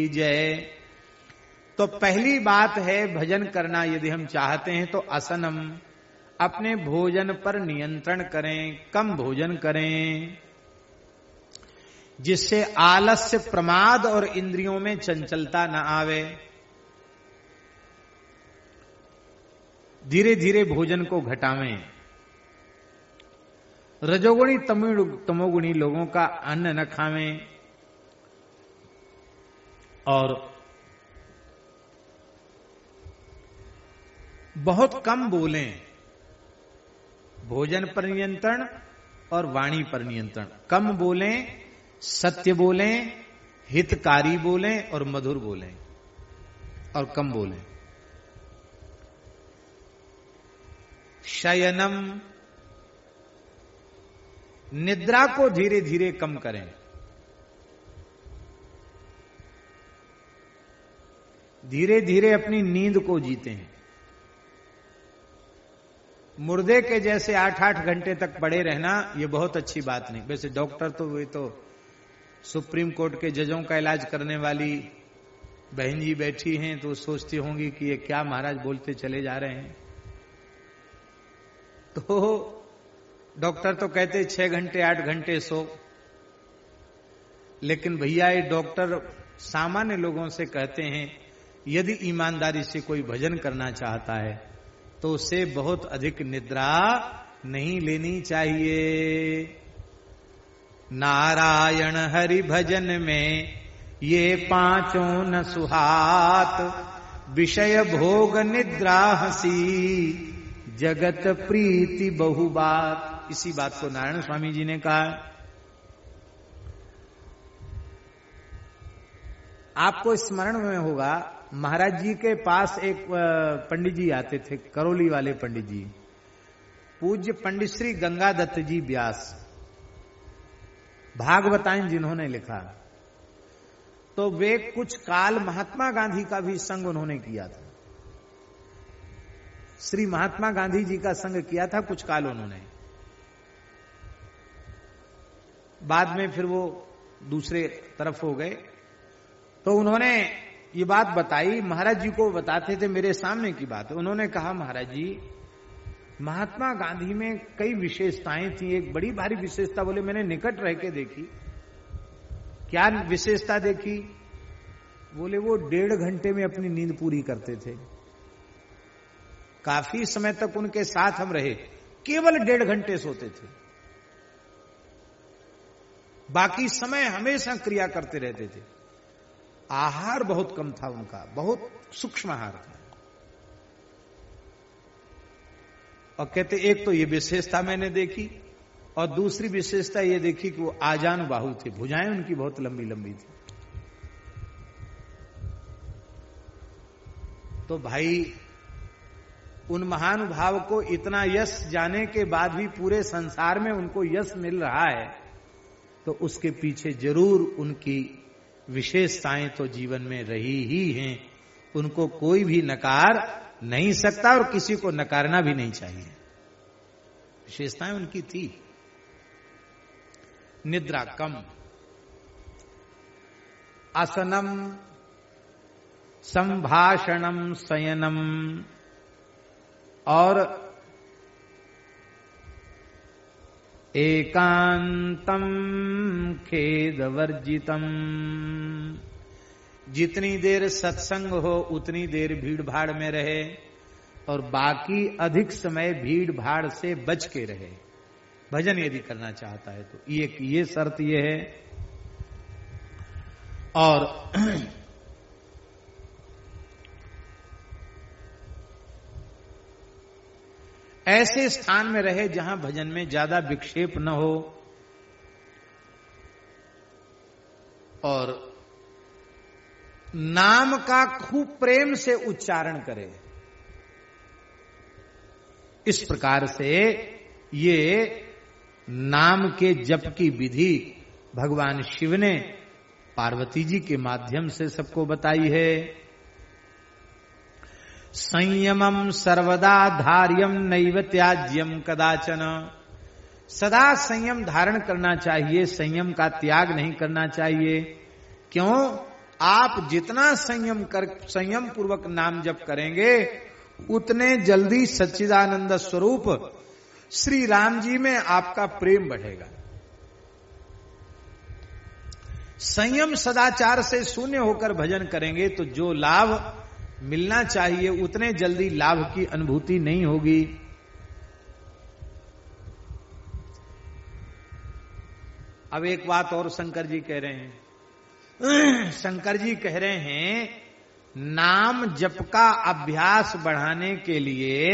जय। तो पहली बात है भजन करना यदि हम चाहते हैं तो असनम, अपने भोजन पर नियंत्रण करें, कम भोजन करें, जिससे आलस्य, प्रमाद और इंद्रियों में चंचलता न आवे। धीरे धीरे भोजन को घटावें। रजोगुणी तमोगुणी लोगों का अन्न न खावें और बहुत कम बोलें। भोजन पर नियंत्रण और वाणी पर नियंत्रण। कम बोलें, सत्य बोलें, हितकारी बोलें और मधुर बोलें और कम बोलें। शयनम, निद्रा को धीरे धीरे कम करें। धीरे धीरे अपनी नींद को जीते हैं। मुर्दे के जैसे 8-8 घंटे तक पड़े रहना ये बहुत अच्छी बात नहीं। वैसे डॉक्टर तो वे तो सुप्रीम कोर्ट के जजों का इलाज करने वाली बहन जी बैठी हैं तो सोचती होंगी कि ये क्या महाराज बोलते चले जा रहे हैं। तो डॉक्टर तो कहते 6 घंटे 8 घंटे सो, लेकिन भैया ये डॉक्टर सामान्य लोगों से कहते हैं यदि ईमानदारी से कोई भजन करना चाहता है तो उसे बहुत अधिक निद्रा नहीं लेनी चाहिए। नारायण हरि भजन में ये पांचों न सुहात, विषय भोग निद्रा हंसी, जगत प्रीति बहु बात। इसी बात को नारायण स्वामी जी ने कहा। आपको स्मरण में होगा महाराज जी के पास एक पंडित जी आते थे, करौली वाले पंडित जी, पूज्य पंडित श्री गंगादत्त जी व्यास, भागवताएं जिन्होंने लिखा। तो वे कुछ काल महात्मा गांधी का भी संग उन्होंने किया था। श्री महात्मा गांधी जी का संग किया था कुछ काल उन्होंने। बाद में फिर वो दूसरे तरफ हो गए। तो उन्होंने ये बात बताई, महाराज जी को बताते थे, मेरे सामने की बात है। उन्होंने कहा महाराज जी महात्मा गांधी में कई विशेषताएं थी। एक बड़ी भारी विशेषता बोले मैंने निकट रह के देखी। क्या विशेषता देखी? बोले वो 1.5 घंटे में अपनी नींद पूरी करते थे। काफी समय तक उनके साथ हम रहे, केवल 1.5 घंटे सोते थे, बाकी समय हमेशा क्रिया करते रहते थे। आहार बहुत कम था उनका, बहुत सूक्ष्म आहार था। और कहते एक तो ये विशेषता मैंने देखी और दूसरी विशेषता ये देखी कि वो आजानुबाहु थे, भुजाएं उनकी बहुत लंबी लंबी थी। तो भाई उन महानुभाव को इतना यश जाने के बाद भी पूरे संसार में उनको यश मिल रहा है तो उसके पीछे जरूर उनकी विशेषताएं तो जीवन में रही ही हैं। उनको कोई भी नकार नहीं सकता और किसी को नकारना भी नहीं चाहिए। विशेषताएं उनकी थी। निद्रा कम, आसनम, संभाषणम, शयनम और एकांतम खेदवर्जितम। जितनी देर सत्संग हो उतनी देर भीड़ भाड़ में रहे और बाकी अधिक समय भीड़ भाड़ से बच के रहे। भजन यदि करना चाहता है तो ये शर्त ये है। और ऐसे स्थान में रहे जहां भजन में ज्यादा विक्षेप न हो और नाम का खूब प्रेम से उच्चारण करे। इस प्रकार से ये नाम के जप की विधि भगवान शिव ने पार्वती जी के माध्यम से सबको बताई है। संयमम सर्वदा धार्यम नैव त्याज्यम कदाचन। सदा संयम धारण करना चाहिए, संयम का त्याग नहीं करना चाहिए। क्यों? आप जितना संयम पूर्वक नाम जप करेंगे उतने जल्दी सच्चिदानंद स्वरूप श्री राम जी में आपका प्रेम बढ़ेगा। संयम सदाचार से शून्य होकर भजन करेंगे तो जो लाभ मिलना चाहिए उतने जल्दी लाभ की अनुभूति नहीं होगी। अब एक बात और शंकर जी कह रहे हैं। शंकर जी कह रहे हैं नाम जप का अभ्यास बढ़ाने के लिए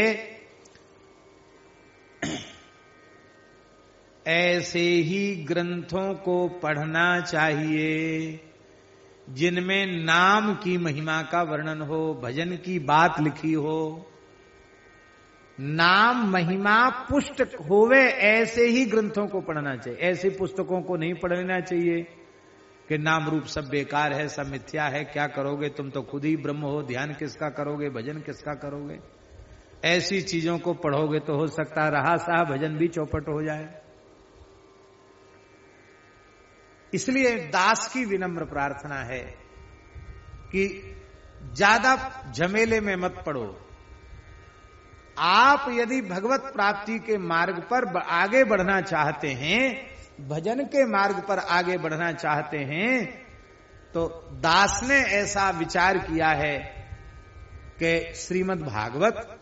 ऐसे ही ग्रंथों को पढ़ना चाहिए जिनमें नाम की महिमा का वर्णन हो, भजन की बात लिखी हो, नाम महिमा पुष्ट होवे, ऐसे ही ग्रंथों को पढ़ना चाहिए। ऐसी पुस्तकों को नहीं पढ़ना चाहिए कि नाम रूप सब बेकार है, सब मिथ्या है, क्या करोगे तुम तो खुद ही ब्रह्म हो, ध्यान किसका करोगे, भजन किसका करोगे। ऐसी चीजों को पढ़ोगे तो हो सकता रहा साहब भजन भी चौपट हो जाए। इसलिए दास की विनम्र प्रार्थना है कि ज्यादा झमेले में मत पड़ो। आप यदि भगवत प्राप्ति के मार्ग पर आगे बढ़ना चाहते हैं, भजन के मार्ग पर आगे बढ़ना चाहते हैं, तो दास ने ऐसा विचार किया है कि श्रीमद् भागवत,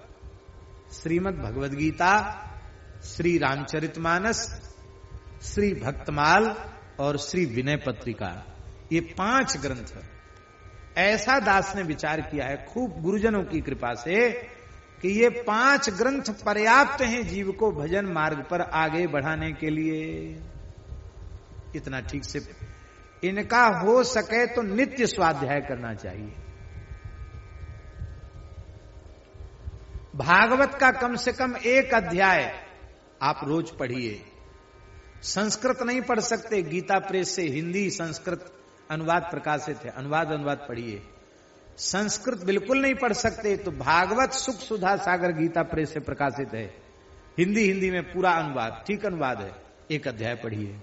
श्रीमद् भगवद गीता, श्री रामचरितमानस, श्री भक्तमाल और श्री विनय पत्रिका, ये 5 ग्रंथ ऐसा दास ने विचार किया है खूब गुरुजनों की कृपा से कि ये 5 ग्रंथ पर्याप्त हैं जीव को भजन मार्ग पर आगे बढ़ाने के लिए। इतना ठीक से इनका हो सके तो नित्य स्वाध्याय करना चाहिए। भागवत का कम से कम 1 अध्याय आप रोज पढ़िए। संस्कृत नहीं पढ़ सकते, गीता प्रेस से हिंदी संस्कृत अनुवाद प्रकाशित है, अनुवाद पढ़िए। संस्कृत बिल्कुल नहीं पढ़ सकते तो भागवत सुख सुधा सागर गीता प्रेस से प्रकाशित है, हिंदी में पूरा अनुवाद, ठीक अनुवाद है, 1 अध्याय पढ़िए।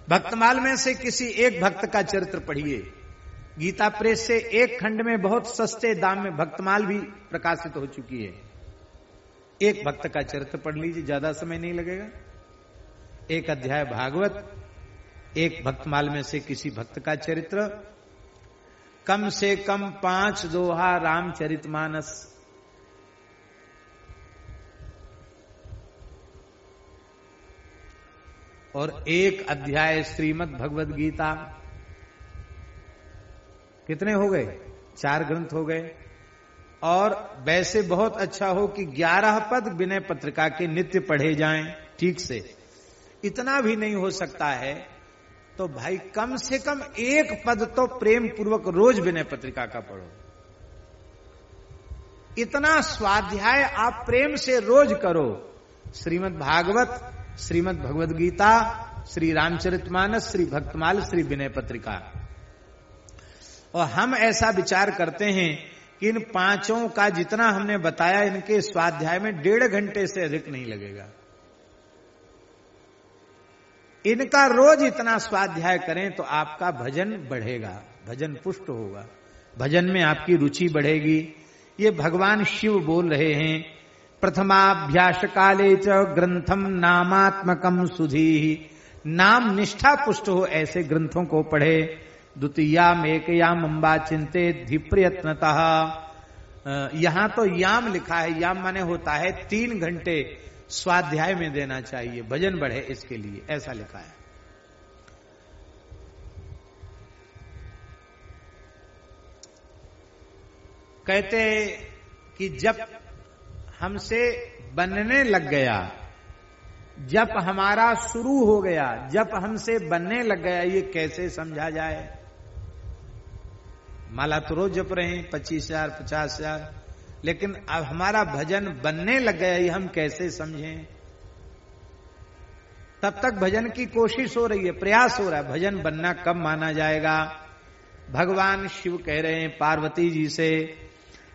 भक्तमाल में से किसी एक भक्त का चरित्र पढ़िए। गीता प्रेस से 1 खंड में बहुत सस्ते दाम में भक्तमाल भी प्रकाशित हो चुकी है। 1 भक्त का चरित्र पढ़ लीजिए, ज्यादा समय नहीं लगेगा। 1 अध्याय भागवत, 1 भक्तमाल में से किसी भक्त का चरित्र, कम से कम 5 दोहा रामचरितमानस, और 1 अध्याय श्रीमद् भगवद गीता। कितने हो गए? 4 ग्रंथ हो गए। और वैसे बहुत अच्छा हो कि 11 पद विनय पत्रिका के नित्य पढ़े जाएं ठीक से। इतना भी नहीं हो सकता है तो भाई कम से कम 1 पद तो प्रेम पूर्वक रोज विनय पत्रिका का पढ़ो। इतना स्वाध्याय आप प्रेम से रोज करो। श्रीमद् भागवत, श्रीमद् भगवद गीता, श्री रामचरितमानस, श्री भक्तमाल, श्री विनय पत्रिका। और हम ऐसा विचार करते हैं कि इन 5 का जितना हमने बताया इनके स्वाध्याय में 1.5 घंटे से अधिक नहीं लगेगा। इनका रोज इतना स्वाध्याय करें तो आपका भजन बढ़ेगा, भजन पुष्ट होगा, भजन में आपकी रुचि बढ़ेगी। ये भगवान शिव बोल रहे हैं, प्रथमाभ्यास काले च ग्रंथम नामात्मकम सुधी। नाम निष्ठा पुष्ट हो ऐसे ग्रंथों को पढ़े। द्वितीयाम एकयाम अम्बा चिंते धिप्रयत्नतः। यहां तो याम लिखा है, याम माने होता है 3 घंटे स्वाध्याय में देना चाहिए, भजन बढ़े इसके लिए, ऐसा लिखा है। कहते कि जब हमसे बनने लग गया, जब हमारा शुरू हो गया, जब हमसे बनने लग गया, ये कैसे समझा जाए? माला तो रोज जप रहे हैं 25,000 50,000, लेकिन अब हमारा भजन बनने लग गया, ये हम कैसे समझें? तब तक भजन की कोशिश हो रही है, प्रयास हो रहा है, भजन बनना कब माना जाएगा? भगवान शिव कह रहे हैं पार्वती जी से,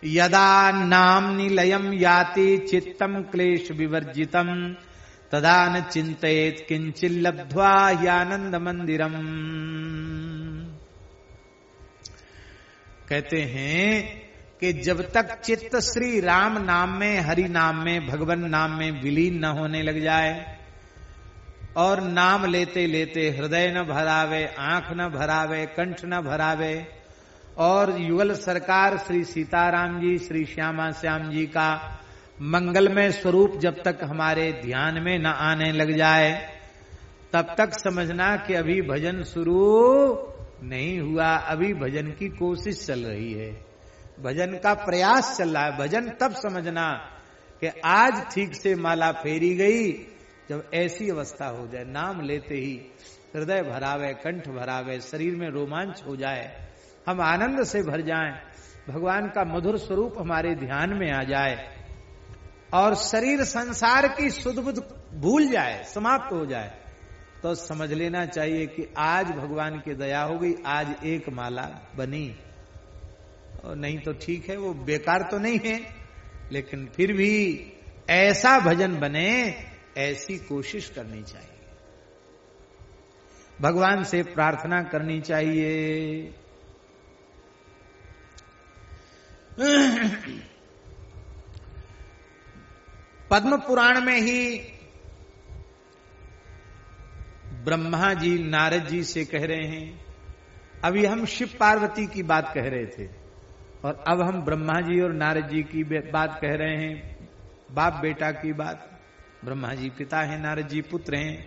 यदा नाम निलयम याति चित्तम क्लेश विवर्जितम तदा न चिंतयेत किंचिल लब्ध्वा ह्यानंद मंदिरम। कहते हैं कि जब तक चित्त श्री राम नाम में, हरि नाम में, भगवान नाम में विलीन न होने लग जाए और नाम लेते लेते हृदय न भरावे, आंख न भरावे, कंठ न भरावे, और युगल सरकार श्री सीताराम जी, श्री श्यामा श्याम जी का मंगलमय स्वरूप जब तक हमारे ध्यान में न आने लग जाए, तब तक समझना कि अभी भजन शुरू नहीं हुआ, अभी भजन की कोशिश चल रही है, भजन का प्रयास चल रहा है। भजन तब समझना कि आज ठीक से माला फेरी गई, जब ऐसी अवस्था हो जाए, नाम लेते ही हृदय भरावे, कंठ भरावे, शरीर में रोमांच हो जाए, हम आनंद से भर जाएं, भगवान का मधुर स्वरूप हमारे ध्यान में आ जाए और शरीर संसार की सुध बुध भूल जाए, समाप्त हो जाए, तो समझ लेना चाहिए कि आज भगवान की दया हो गई, आज एक माला बनी। और नहीं तो ठीक है, वो बेकार तो नहीं है, लेकिन फिर भी ऐसा भजन बने, ऐसी कोशिश करनी चाहिए, भगवान से प्रार्थना करनी चाहिए। पद्म पुराण में ही ब्रह्मा जी नारद जी से कह रहे हैं, अभी हम शिव पार्वती की बात कह रहे थे और अब हम ब्रह्मा जी और नारद जी की बात कह रहे हैं, बाप बेटा की बात। ब्रह्मा जी पिता हैं, नारद जी पुत्र हैं।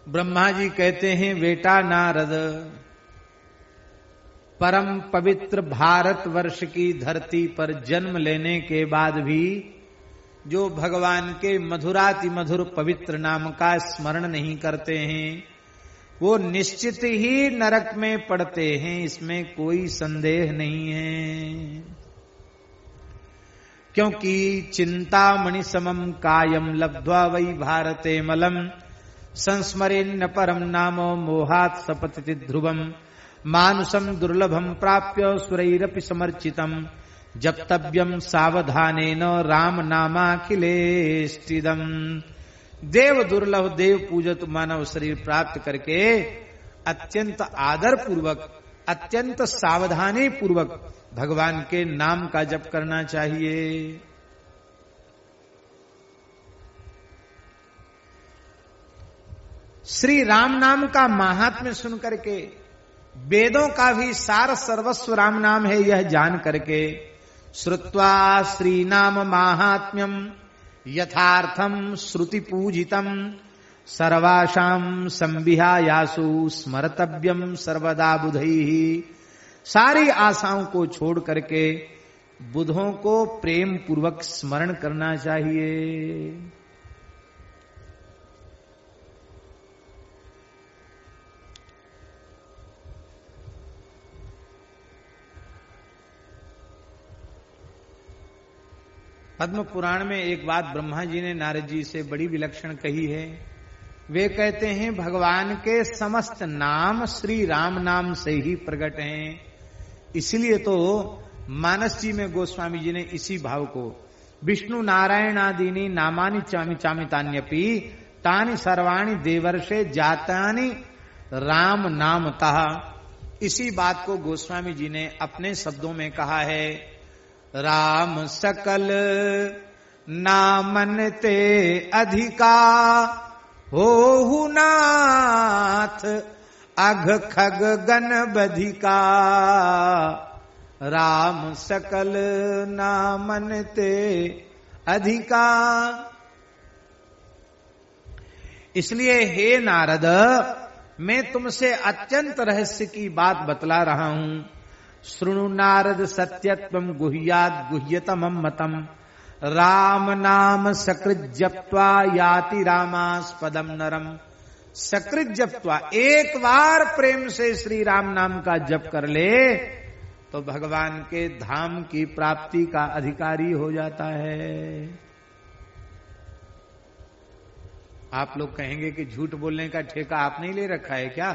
ब्रह्मा जी कहते हैं, बेटा नारद, परम पवित्र भारतवर्ष की धरती पर जन्म लेने के बाद भी जो भगवान के मधुराति मधुर पवित्र नाम का स्मरण नहीं करते हैं, वो निश्चित ही नरक में पड़ते हैं, इसमें कोई संदेह नहीं है। क्योंकि चिंतामणि समम कायम लब्ध्वा वै भारते मलम संस्मरेन्न परम नामो मोहात् सपतति ध्रुवम मानुषम दुर्लभम प्राप्य सुरैरपि समर्चितम जप्तव्यम सावधानेन राम नामाखिलेष्टिदम। देव दुर्लभ, देव पूजक मानव शरीर प्राप्त करके अत्यंत आदर पूर्वक, अत्यंत सावधानी पूर्वक भगवान के नाम का जप करना चाहिए। श्री राम नाम का महात्म्य सुन करके, वेदों का भी सार सर्वस्व राम नाम है यह जान करके, श्रुत्वा श्री नाम महात्म्यम यथार्थम श्रुति पूजितम सर्वाशाम संविहायासु स्मर्तव्यम सर्वदा बुधैहि। सारी आशाओं को छोड़ करके बुधों को प्रेम पूर्वक स्मरण करना चाहिए। पद्म पुराण में एक बात ब्रह्मा जी ने नारद जी से बड़ी विलक्षण कही है। वे कहते हैं, भगवान के समस्त नाम श्री राम नाम से ही प्रकट हैं। इसलिए तो मानस जी में गोस्वामी जी ने इसी भाव को, विष्णु नारायण आदीनी नामानि चामि चामितान्यपि तानि सर्वाणि देवर्षे जातानि राम नामतः, इसी बात को गोस्वामी जी ने अपने शब्दों में कहा है। राम सकल नामन ते अधिका होहु नाथ अघ खग गण बधिका। राम सकल नामन ते अधिका। इसलिए हे नारद, मैं तुमसे अत्यंत रहस्य की बात बतला रहा हूं। शृणु नारद सत्यत्वम गुह्यात् गुह्यतमं मतम राम नाम सकृत जप्त्वा याति रामास्पदम नरम। सकृत जप्त्वा, एक बार प्रेम से श्री राम नाम का जप कर ले तो भगवान के धाम की प्राप्ति का अधिकारी हो जाता है। आप लोग कहेंगे कि झूठ बोलने का ठेका आपने ही ले रखा है क्या?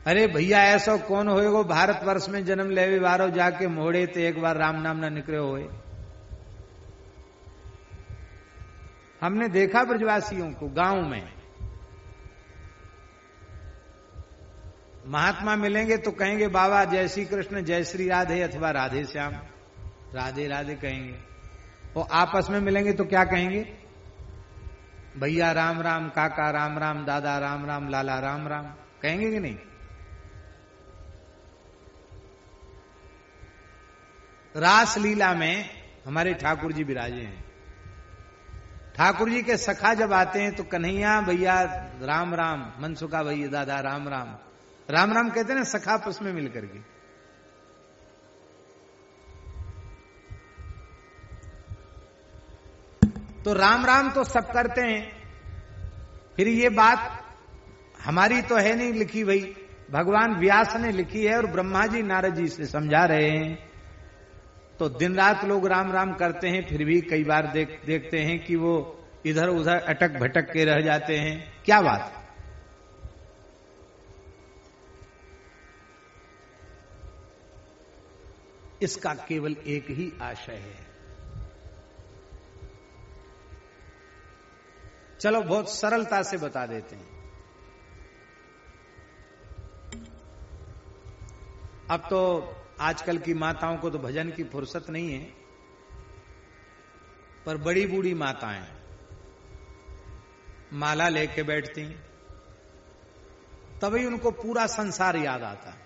अरे भैया, ऐसा कौन होएगो भारतवर्ष में जन्म लेवे बारो जाके मोड़े ते एक बार राम नाम ना निकले होए। हमने देखा ब्रजवासियों को गांव में, महात्मा मिलेंगे तो कहेंगे बाबा जय श्री कृष्ण जय श्री राधे अथवा राधे श्याम, राधे राधे कहेंगे। और आपस में मिलेंगे तो क्या कहेंगे? भैया राम राम, काका राम राम, दादा राम राम, लाला राम राम, कहेंगे कि नहीं? रास लीला में हमारे ठाकुर जी विराजे हैं। ठाकुर जी के सखा जब आते हैं तो कन्हैया भैया राम राम, मनसुखा भैया दादा राम राम, राम राम कहते हैं ना सखा आपस में मिलकर के। तो राम राम तो सब करते हैं। फिर ये बात हमारी तो है नहीं लिखी भाई, भगवान व्यास ने लिखी है और ब्रह्मा जी नारद जी से समझा रहे हैं। तो दिन रात लोग राम राम करते हैं, फिर भी कई बार देखते हैं कि वो इधर उधर अटक भटक के रह जाते हैं। क्या बात? इसका केवल एक ही आशय है। चलो बहुत सरलता से बता देते हैं। अब तो आजकल की माताओं को तो भजन की फुर्सत नहीं है, पर बड़ी बूढ़ी माताएं माला लेके बैठती, तभी उनको पूरा संसार याद आता।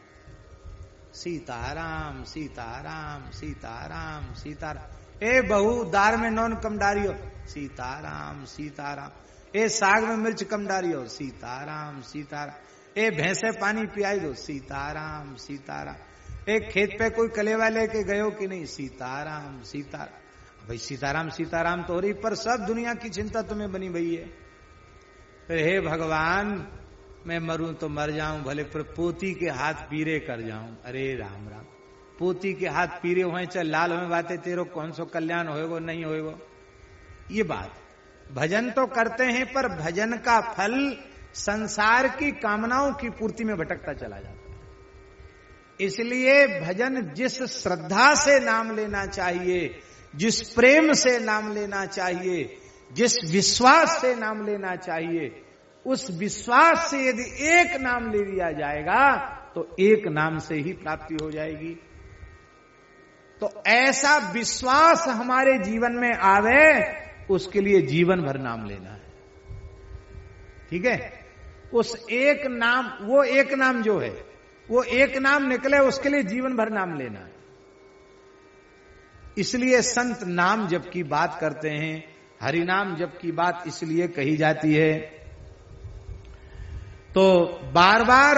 सीताराम सीताराम सीताराम सीताराम, ए बहू दार में नौन कम डारियो, सीताराम सीताराम, ए साग में मिर्च कम डारियो, सीताराम सीताराम, ए भैंसे पानी पियाई दो, सीताराम सीताराम, एक खेत पे कोई कलेवा लेके गयो कि नहीं, सीताराम सीताराम। भाई सीताराम सीताराम तो हो रही, पर सब दुनिया की चिंता तुम्हें बनी भई है। फिर हे भगवान मैं मरूं तो मर जाऊं भले, पर पोती के हाथ पीरे कर जाऊं। अरे राम राम, पोती के हाथ पीरे हुए चाहे लाल हुए, बातें तेरो कौन सो कल्याण होएगो नहीं होएगो। ये बात भजन तो करते हैं, पर भजन का फल संसार की कामनाओं की पूर्ति में भटकता चला जाता है। इसलिए भजन जिस श्रद्धा से नाम लेना चाहिए, जिस प्रेम से नाम लेना चाहिए, जिस विश्वास से नाम लेना चाहिए, उस विश्वास से यदि एक नाम ले लिया जाएगा तो एक नाम से ही प्राप्ति हो जाएगी। तो ऐसा विश्वास हमारे जीवन में आवे, उसके लिए जीवन भर नाम लेना है। ठीक है? उस एक नाम, वो एक नाम जो है, वो एक नाम निकले, उसके लिए जीवन भर नाम लेना है। इसलिए संत नाम जप की बात करते हैं, हरि नाम जप की बात इसलिए कही जाती है। तो बार बार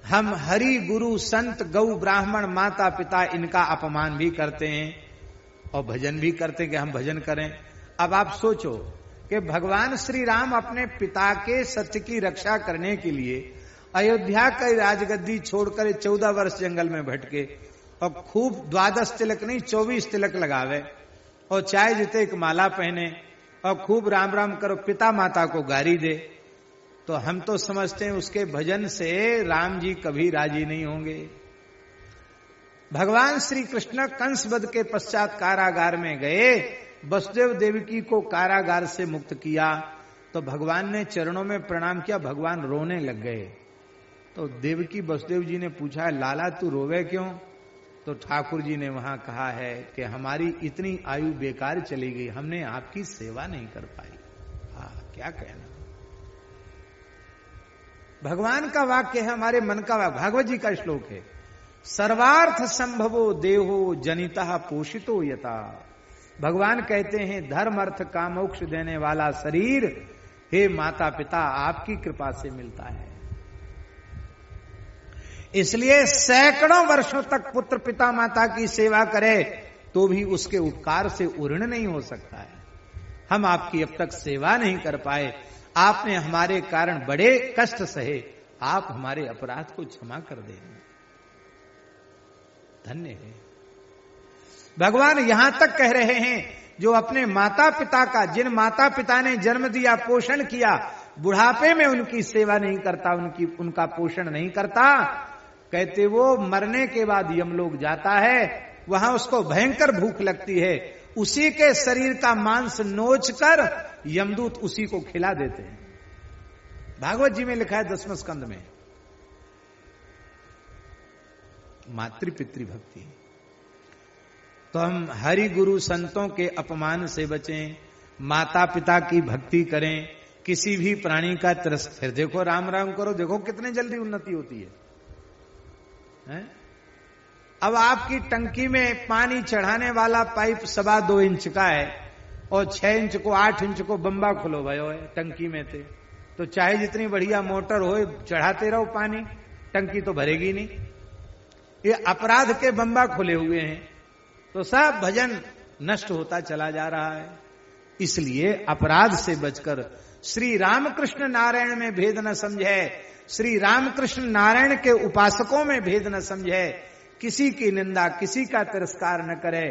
हम हरि गुरु संत गौ ब्राह्मण माता पिता इनका अपमान भी करते हैं और भजन भी करते हैं कि हम भजन करें। अब आप सोचो कि भगवान श्री राम अपने पिता के सत्य की रक्षा करने के लिए अयोध्या की राजगद्दी छोड़कर 14 वर्ष जंगल में भटके और खूब 12 तिलक नहीं 24 तिलक लगावे और चाय जीते एक माला पहने और खूब राम राम करो, पिता माता को गारी दे। तो हम तो समझते हैं उसके भजन से राम जी कभी राजी नहीं होंगे। भगवान श्री कृष्ण कंसवध के पश्चात कारागार में गए, वसुदेव देवकी को कारागार से मुक्त किया तो भगवान ने चरणों में प्रणाम किया, भगवान रोने लग गए। तो देवकी वसुदेव जी ने पूछा लाला तू रोवे क्यों? तो ठाकुर जी ने वहां कहा है कि हमारी इतनी आयु बेकार चली गई, हमने आपकी सेवा नहीं कर पाई। क्या कहना, भगवान का वाक्य है, हमारे मन का वाक्य, भागवत जी का श्लोक है, सर्वार्थ संभवो देहो जनिता पोषितो यथा। भगवान कहते हैं धर्म अर्थ काम मोक्ष देने वाला शरीर हे माता पिता आपकी कृपा से मिलता है। इसलिए सैकड़ों वर्षों तक पुत्र पिता माता की सेवा करे तो भी उसके उपकार से उऋण नहीं हो सकता है। हम आपकी अब तक सेवा नहीं कर पाए, आपने हमारे कारण बड़े कष्ट सहे, आप हमारे अपराध को क्षमा कर दें, धन्य है। भगवान यहां तक कह रहे हैं जो अपने माता पिता का, जिन माता पिता ने जन्म दिया पोषण किया, बुढ़ापे में उनकी सेवा नहीं करता, उनका पोषण नहीं करता, कहते वो मरने के बाद यमलोक जाता है, वहां उसको भयंकर भूख लगती है उसी के शरीर का मांस नोच कर यमदूत उसी को खिला देते हैं। भागवत जी में लिखा है 10वें स्कंद में। मातृ पितृ भक्ति। तो हम हरि गुरु संतों के अपमान से बचें, माता पिता की भक्ति करें, किसी भी प्राणी का तिरस्कार। फिर देखो राम राम करो, देखो कितने जल्दी उन्नति होती है? अब आपकी टंकी में पानी चढ़ाने वाला पाइप 2.25 इंच का है और 6 इंच को 8 इंच को बम्बा खुलो भयो है टंकी में थे, तो चाहे जितनी बढ़िया मोटर हो चढ़ाते रहो पानी, टंकी तो भरेगी नहीं। ये अपराध के बम्बा खुले हुए हैं तो सब भजन नष्ट होता चला जा रहा है। इसलिए अपराध से बचकर श्री रामकृष्ण नारायण में भेद न समझे, श्री रामकृष्ण नारायण के उपासकों में भेद न समझे, किसी की निंदा किसी का तिरस्कार न करे,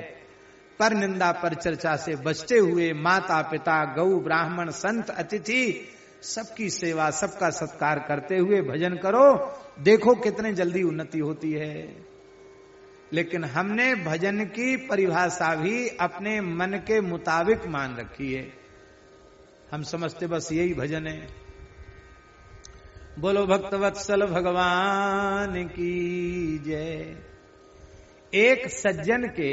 पर निंदा पर चर्चा से बचते हुए माता पिता गौ ब्राह्मण संत अतिथि सबकी सेवा सबका सत्कार करते हुए भजन करो, देखो कितने जल्दी उन्नति होती है। लेकिन हमने भजन की परिभाषा भी अपने मन के मुताबिक मान रखी है। हम समझते बस यही भजन है। बोलो भक्तवत्सल भगवान की जय। एक सज्जन के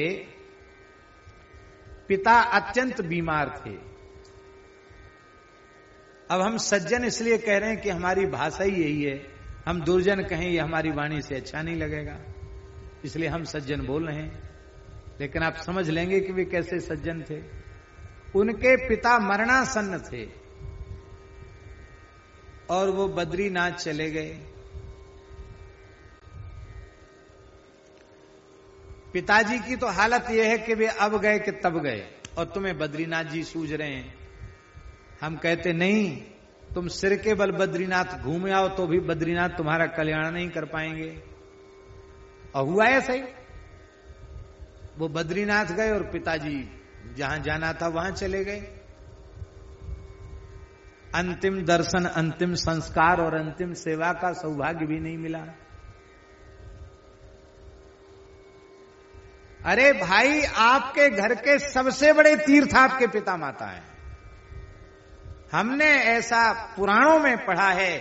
पिता अत्यंत बीमार थे। अब हम सज्जन इसलिए कह रहे हैं कि हमारी भाषा ही यही है, हम दुर्जन कहें ये हमारी वाणी से अच्छा नहीं लगेगा, इसलिए हम सज्जन बोल रहे हैं। लेकिन आप समझ लेंगे कि वे कैसे सज्जन थे। उनके पिता मरणासन्न थे और वो बद्रीनाथ चले गए। पिताजी की तो हालत यह है कि वे अब गए कि तब गए और तुम्हें बद्रीनाथ जी सूझ रहे हैं। हम कहते नहीं, तुम सिर के बल बद्रीनाथ घूम आओ तो भी बद्रीनाथ तुम्हारा कल्याण नहीं कर पाएंगे। और हुआ ऐसा ही, वो बद्रीनाथ गए और पिताजी जहां जाना था वहां चले गए। अंतिम दर्शन, अंतिम संस्कार और अंतिम सेवा का सौभाग्य भी नहीं मिला। अरे भाई, आपके घर के सबसे बड़े तीर्थ आपके पिता माता हैं। हमने ऐसा पुराणों में पढ़ा है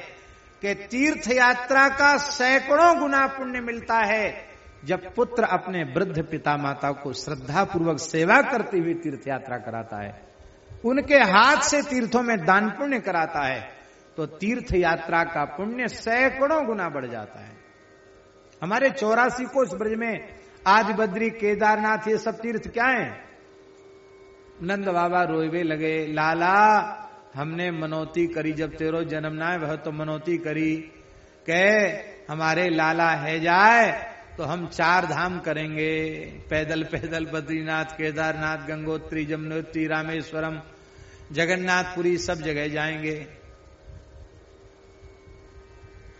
कि तीर्थ यात्रा का सैकड़ों गुना पुण्य मिलता है जब पुत्र अपने वृद्ध पिता माता को श्रद्धा पूर्वक सेवा करते हुए तीर्थ यात्रा कराता है, उनके हाथ से तीर्थों में दान पुण्य कराता है, तो तीर्थ यात्रा का पुण्य सैकड़ों गुना बढ़ जाता है। हमारे 84 कोस ब्रज में आदि बद्री केदारनाथ ये सब तीर्थ क्या है? नंद बाबा रोइवे लगे, लाला हमने मनौती करी, जब तेरो जन्म ना है वह तो मनौती करी, कह हमारे लाला है जाए तो हम 4 धाम करेंगे, पैदल पैदल बद्रीनाथ केदारनाथ गंगोत्री जमुनोत्री रामेश्वरम जगन्नाथपुरी सब जगह जाएंगे।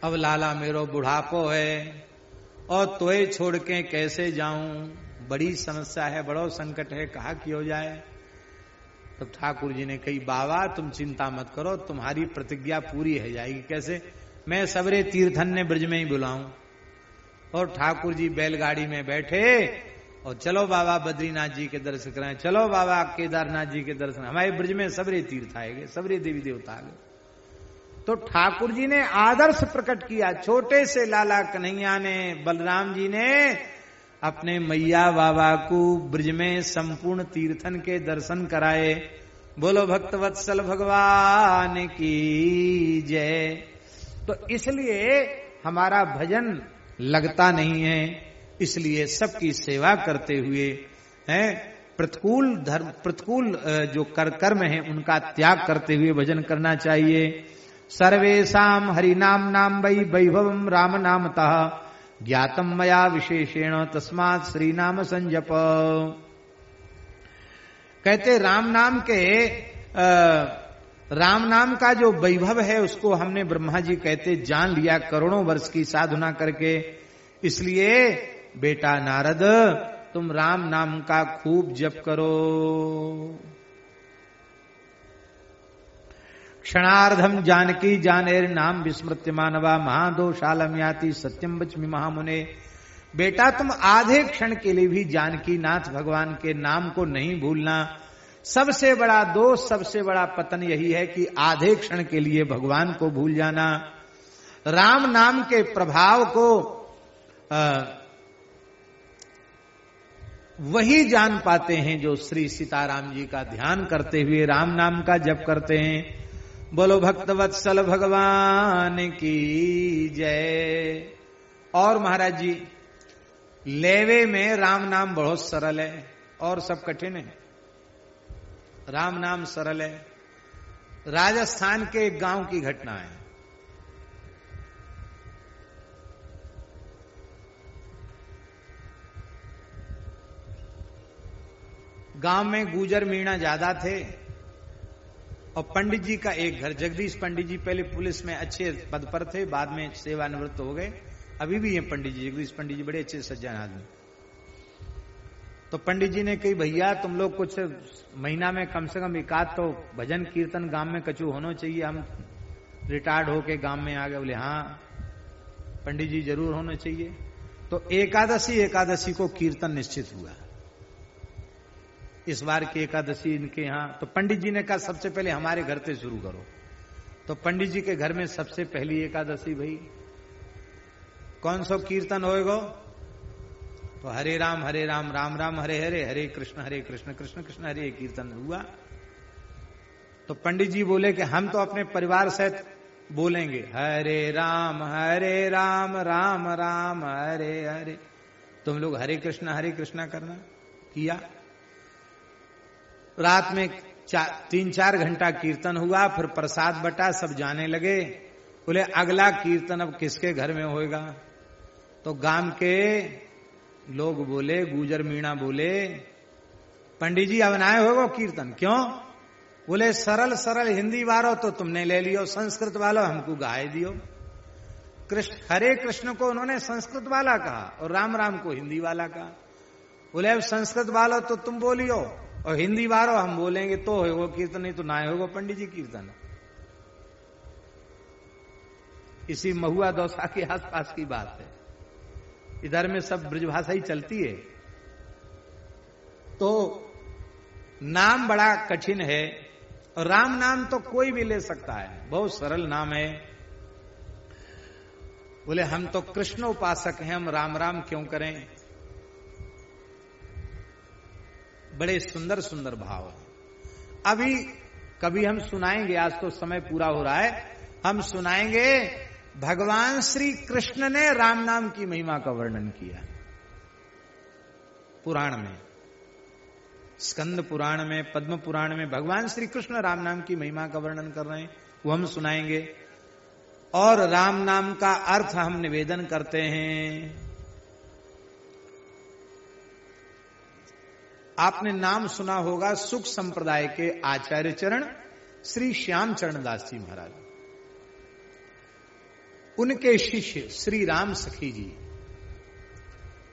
अब लाला मेरो बुढ़ापो है और तोय छोड़ के कैसे जाऊं, बड़ी समस्या है, बड़ो संकट है, कहा कि हो जाए। तब तो ठाकुर जी ने कही, बाबा तुम चिंता मत करो, तुम्हारी प्रतिज्ञा पूरी हो जाएगी। कैसे? मैं सबरे तीर्थन्य ब्रज में ही बुलाऊं। और ठाकुर जी बैलगाड़ी में बैठे और चलो बाबा बद्रीनाथ जी के दर्शन कराएं, चलो बाबा केदारनाथ जी के दर्शन। हमारे ब्रज में सबरे तीर्थ आएंगे, सबरे देवी देवता आ गए। तो ठाकुर जी ने आदर्श प्रकट किया। छोटे से लाला कन्हैया ने, बलराम जी ने अपने मैया बाबा को ब्रज में संपूर्ण तीर्थन के दर्शन कराए। बोलो भक्तवत्सल भगवान की जय। तो इसलिए हमारा भजन लगता नहीं है, इसलिए सबकी सेवा करते हुए है, प्रतिकूल धर्म प्रतिकूल जो कर्म है उनका त्याग करते हुए भजन करना चाहिए। सर्वेषाम हरिनाम नाम वै वैभवम राम नामतः ज्ञातम मया विशेषेण तस्मात् श्री नाम संजप। कहते राम नाम का जो वैभव है उसको हमने ब्रह्मा जी कहते जान लिया करोड़ों वर्ष की साधना करके। इसलिए बेटा नारद तुम राम नाम का खूब जप करो। क्षणार्धम जानकी जानेर नाम विस्मृत्य मानवा महादोषालम याति सत्यम वच्मि महामुने। बेटा तुम आधे क्षण के लिए भी जानकी नाथ भगवान के नाम को नहीं भूलना। सबसे बड़ा दोष, सबसे बड़ा पतन यही है कि आधे क्षण के लिए भगवान को भूल जाना। राम नाम के प्रभाव को वही जान पाते हैं जो श्री सीताराम जी का ध्यान करते हुए राम नाम का जप करते हैं। बोलो भक्तवत्सल भगवान की जय। और महाराज जी, लेवे में राम नाम बहुत सरल है और सब कठिन है। राम नाम सरल है। राजस्थान के एक गांव की घटना है। गांव में गुजर मीणा ज्यादा थे और पंडित जी का एक घर, जगदीश पंडित जी पहले पुलिस में अच्छे पद पर थे, बाद में सेवानिवृत्त हो गए। अभी भी ये पंडित जी, जगदीश पंडित जी बड़े अच्छे सज्जन आदमी। तो पंडित जी ने कही, भैया तुम लोग कुछ महीना में कम से कम एकाध तो भजन कीर्तन गांव में कछु होना चाहिए। हम रिटायर्ड होके गांव में आ गए। बोले हाँ पंडित जी जरूर होना चाहिए। तो एकादशी को कीर्तन निश्चित हुआ। इस बार की एकादशी इनके यहां। तो पंडित जी ने कहा सबसे पहले हमारे घर से शुरू करो। तो पंडित जी के घर में सबसे पहली एकादशी भाई। कौन सा कीर्तन होएगा? तो हरे राम राम राम हरे हरे, हरे कृष्ण कृष्ण कृष्ण हरे कीर्तन हुआ। तो पंडित जी बोले कि हम तो अपने परिवार सहित बोलेंगे हरे राम राम राम हरे हरे, तुम लोग हरे कृष्णा करना। किया। रात में 3-4 घंटा कीर्तन हुआ, फिर प्रसाद बटा, सब जाने लगे। बोले अगला कीर्तन अब किसके घर में होएगा? तो गांव के लोग बोले, गुजर मीणा बोले, पंडित जी अब नाए होगा कीर्तन। क्यों? बोले सरल सरल हिंदी वालो तो तुमने ले लियो, संस्कृत वालो हमको गाए दियो। हरे कृष्ण को उन्होंने संस्कृत वाला कहा और राम राम को हिंदी वाला कहा। बोले अब संस्कृत वालो तो तुम बोलियो और हिंदी वालो हम बोलेंगे तो होगा कीर्तन, नहीं तो ना होगा पंडित जी कीर्तन। इसी महुआ दौसा के आसपास की बात है। इधर में सब ब्रजभाषा ही चलती है। तो नाम बड़ा कठिन है और राम नाम तो कोई भी ले सकता है, बहुत सरल नाम है। बोले हम तो कृष्ण उपासक हैं, हम राम राम क्यों करें? बड़े सुंदर सुंदर भाव है। अभी कभी हम सुनाएंगे, आज तो समय पूरा हो रहा है, हम सुनाएंगे भगवान श्री कृष्ण ने राम नाम की महिमा का वर्णन किया पुराण में, स्कंद पुराण में, पद्म पुराण में भगवान श्री कृष्ण राम नाम की महिमा का वर्णन कर रहे हैं, वो हम सुनाएंगे। और राम नाम का अर्थ हम निवेदन करते हैं। आपने नाम सुना होगा सुख संप्रदाय के आचार्य चरण श्री श्याम चरण दास जी महाराज, उनके शिष्य श्री राम सखी जी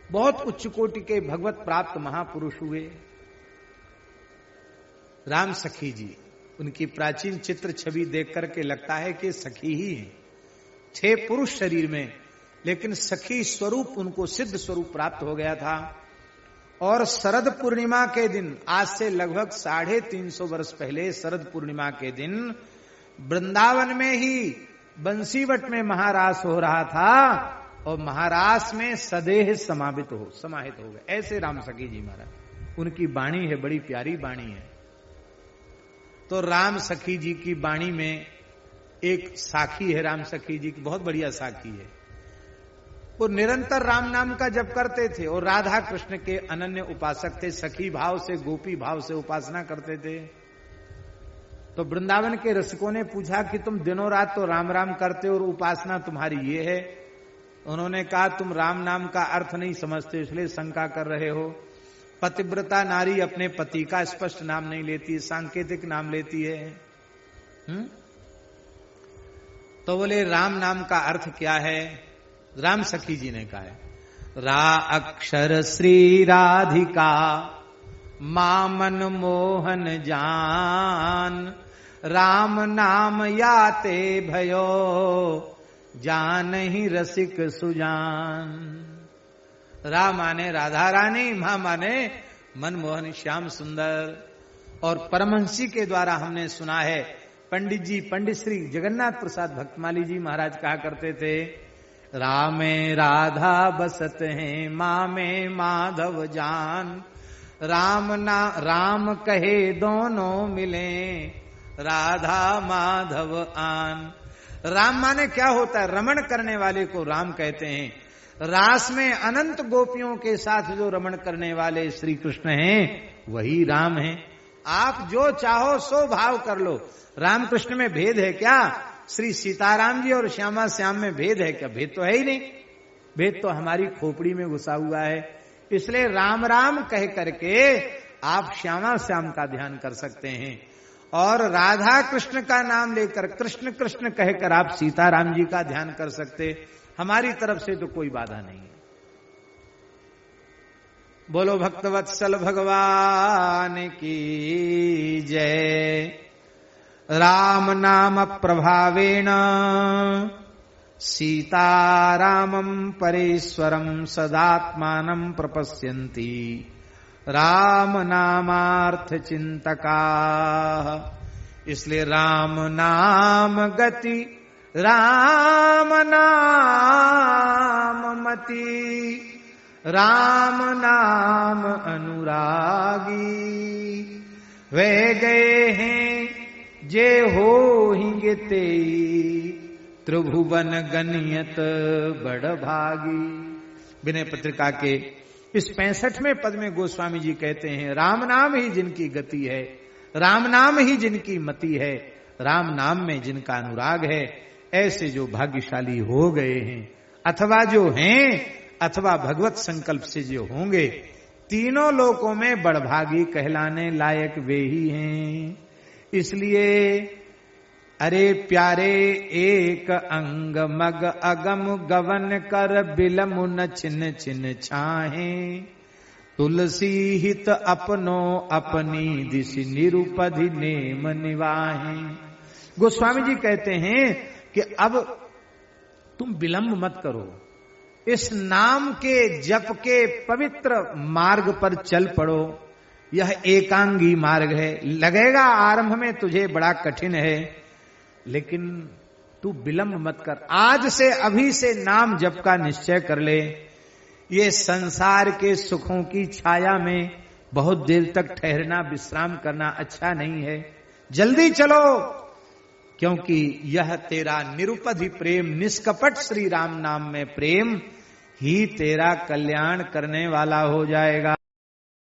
बहुत उच्च कोटि के भगवत प्राप्त महापुरुष हुए। राम सखी जी, उनकी प्राचीन चित्र छवि देख करके लगता है कि सखी ही है, थे पुरुष शरीर में, लेकिन सखी स्वरूप उनको सिद्ध स्वरूप प्राप्त हो गया था। और शरद पूर्णिमा के दिन, आज से लगभग 350 वर्ष पहले शरद पूर्णिमा के दिन वृंदावन में ही बंसीवट में महारास हो रहा था और महारास में सदेह समाहित हो गए। ऐसे राम सखी जी महाराज, उनकी वाणी है, बड़ी प्यारी वाणी है। तो राम सखी जी की वाणी में एक साखी है, राम सखी जी की बहुत बढ़िया साखी है। वो निरंतर राम नाम का जप करते थे और राधा कृष्ण के अनन्य उपासक थे, सखी भाव से, गोपी भाव से उपासना करते थे। तो वृंदावन के रसिकों ने पूछा कि तुम दिनों रात तो राम राम करते हो और उपासना तुम्हारी ये है। उन्होंने कहा तुम राम नाम का अर्थ नहीं समझते, इसलिए शंका कर रहे हो। पतिव्रता नारी अपने पति का स्पष्ट नाम नहीं लेती, सांकेतिक नाम लेती है। तो बोले राम नाम का अर्थ क्या है? राम सखी जी ने कहा है, रा अक्षर श्री राधिका मामन मोहन जान, राम नाम याते भयो जान ही रसिक सुजान। रा माने राधा रानी, मां माने मनमोहन श्याम सुंदर। और परमहंसी के द्वारा हमने सुना है, पंडित श्री जगन्नाथ प्रसाद भक्तमाली जी महाराज कहा करते थे, रामे राधा बसत हैं, माँ में माधव जान, राम कहे दोनों मिले, राधा माधव आन। राम माने क्या होता है? रमण करने वाले को राम कहते हैं। रास में अनंत गोपियों के साथ जो रमण करने वाले श्री कृष्ण हैं वही राम हैं। आप जो चाहो सो भाव कर लो। राम कृष्ण में भेद है क्या? श्री सीताराम जी और श्यामा श्याम में भेद है क्या? भेद तो है ही नहीं। भेद तो हमारी खोपड़ी में घुसा हुआ है। इसलिए राम राम कह करके आप श्यामा श्याम का ध्यान कर सकते हैं, और राधा कृष्ण का नाम लेकर कृष्ण कृष्ण कहकर आप सीताराम जी का ध्यान कर सकते। हमारी तरफ से तो कोई बाधा नहीं है। बोलो भक्तवत्सल भगवान की जय। राम नाम प्रभावेण सीतारामं परेश्वरं सदात्मानं प्रपश्यन्ति राम नामार्थ चिंतका। इसलिए राम नाम गति, राम नाम मति, राम नाम अनुरागी। वे गए हैं जे हो हिंगे ते, त्रिभुवन गनियत बड़ भागी। विनय पत्रिका के इस 65वें पद में गोस्वामी जी कहते हैं, राम नाम ही जिनकी गति है, राम नाम ही जिनकी मति है, राम नाम में जिनका अनुराग है, ऐसे जो भाग्यशाली हो गए हैं, अथवा जो हैं, अथवा भगवत संकल्प से जो होंगे, तीनों लोकों में बड़भागी कहलाने लायक वे ही हैं। इसलिए अरे प्यारे एक अंग मग अगम गवन कर बिलमु न छिन छिन छाहे, तुलसी हित अपनो अपनी दिश निरुपधि नेम निवाहे। गोस्वामी जी कहते हैं कि अब तुम विलंब मत करो, इस नाम के जप के पवित्र मार्ग पर चल पड़ो। यह एकांगी मार्ग है। लगेगा आरंभ में तुझे बड़ा कठिन है, लेकिन तू विलंब मत कर। आज से अभी से नाम जप का निश्चय कर ले। ये संसार के सुखों की छाया में बहुत देर तक ठहरना, विश्राम करना अच्छा नहीं है। जल्दी चलो, क्योंकि यह तेरा निरुपधि प्रेम, निष्कपट श्री राम नाम में प्रेम ही तेरा कल्याण करने वाला हो जाएगा।